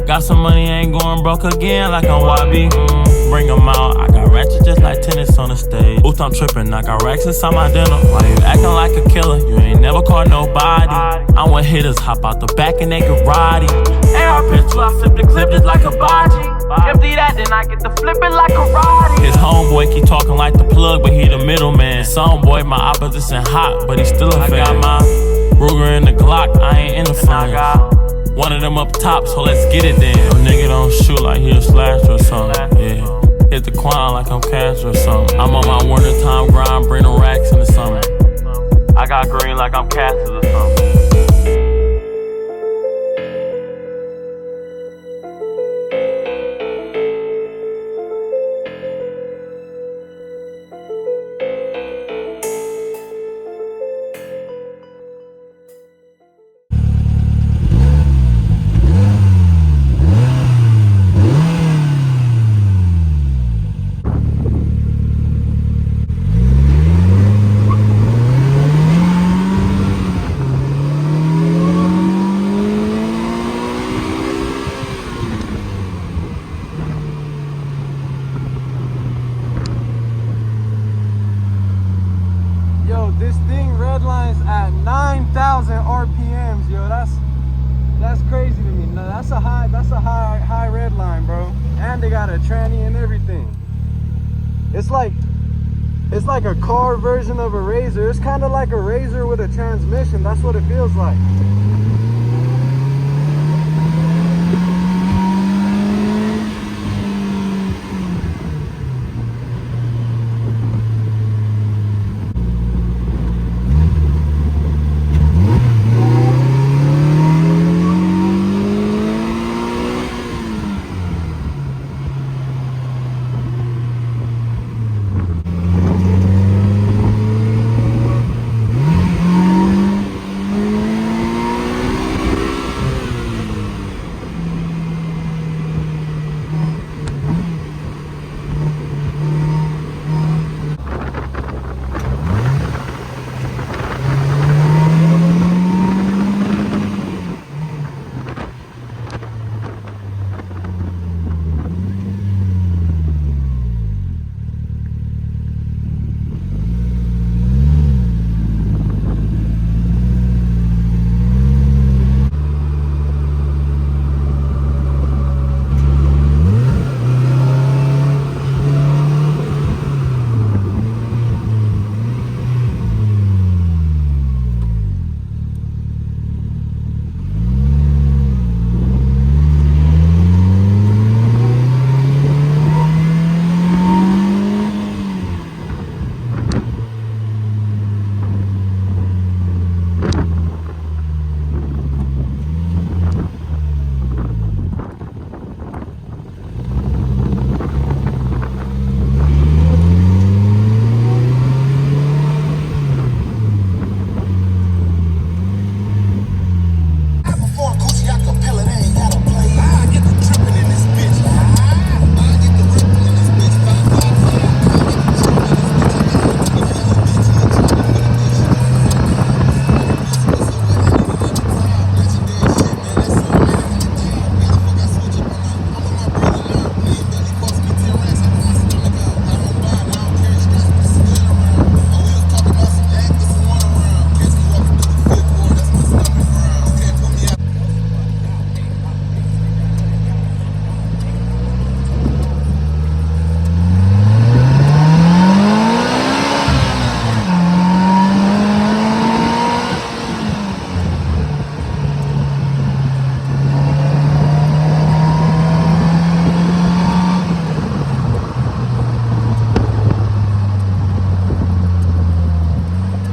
Got some money, ain't going broke again like I'm YB. Bring them out, I got ratchets just like tennis on the stage. Oops, I'm tripping, I got racks inside my denim. Why you acting like a killer? You ain't never caught nobody. I'm with hitters, hop out the back and they get roddy. AR pistol, I flip the clip just like a body. Empty that, then I get to flip it like a Roddy. His homeboy keep talking like the plug, but he the middleman. Some boy, my opposition hot, but he still a fan. I got my Ruger in the Glock, I ain't in the flames. One of them up top, so let's get it then. Your nigga don't shoot like he a slasher or something, yeah. Hit the quine like I'm cash or something. I'm on my winter time grind, bring the racks in the summer. I got green like I'm Cassis or something. This thing redlines at 9,000 RPMs, yo. That's crazy to me. No, that's a high red line, bro. And they got a tranny and everything. It's like a car version of a Razor. It's kind of like a Razor with a transmission. That's what it feels like.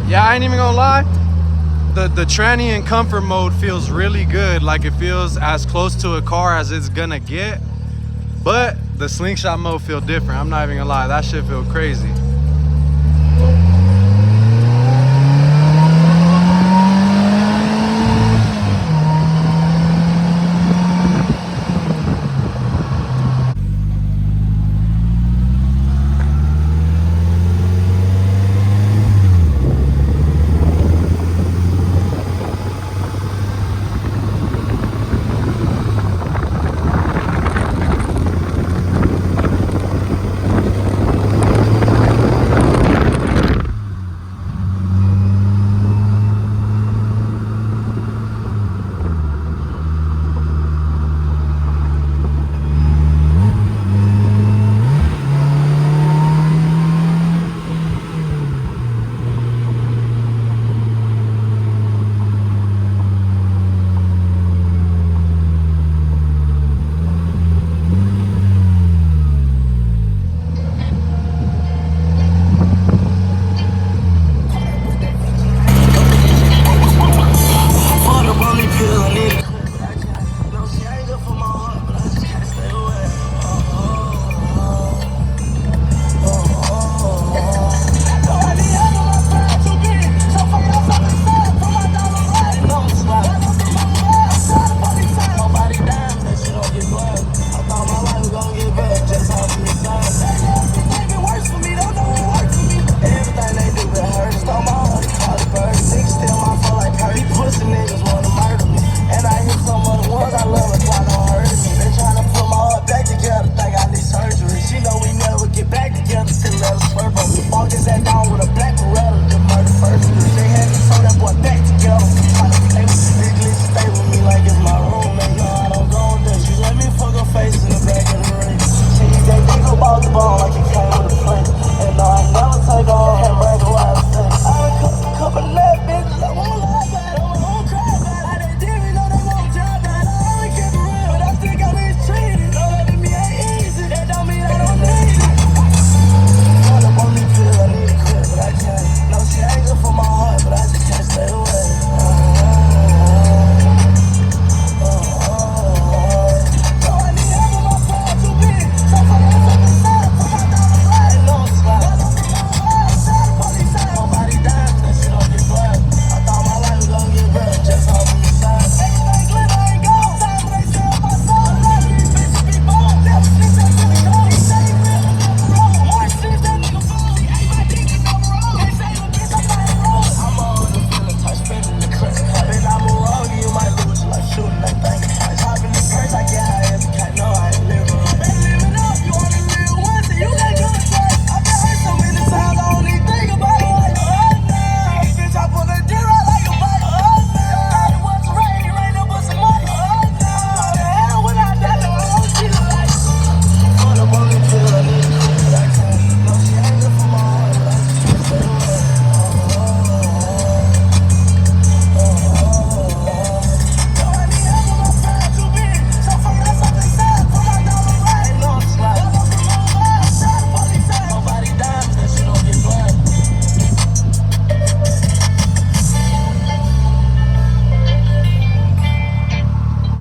Yeah, I ain't even gonna lie. The tranny in comfort mode feels really good. Like, it feels as close to a car as it's gonna get. But the slingshot mode feel different. I'm not even gonna lie, that shit feel crazy.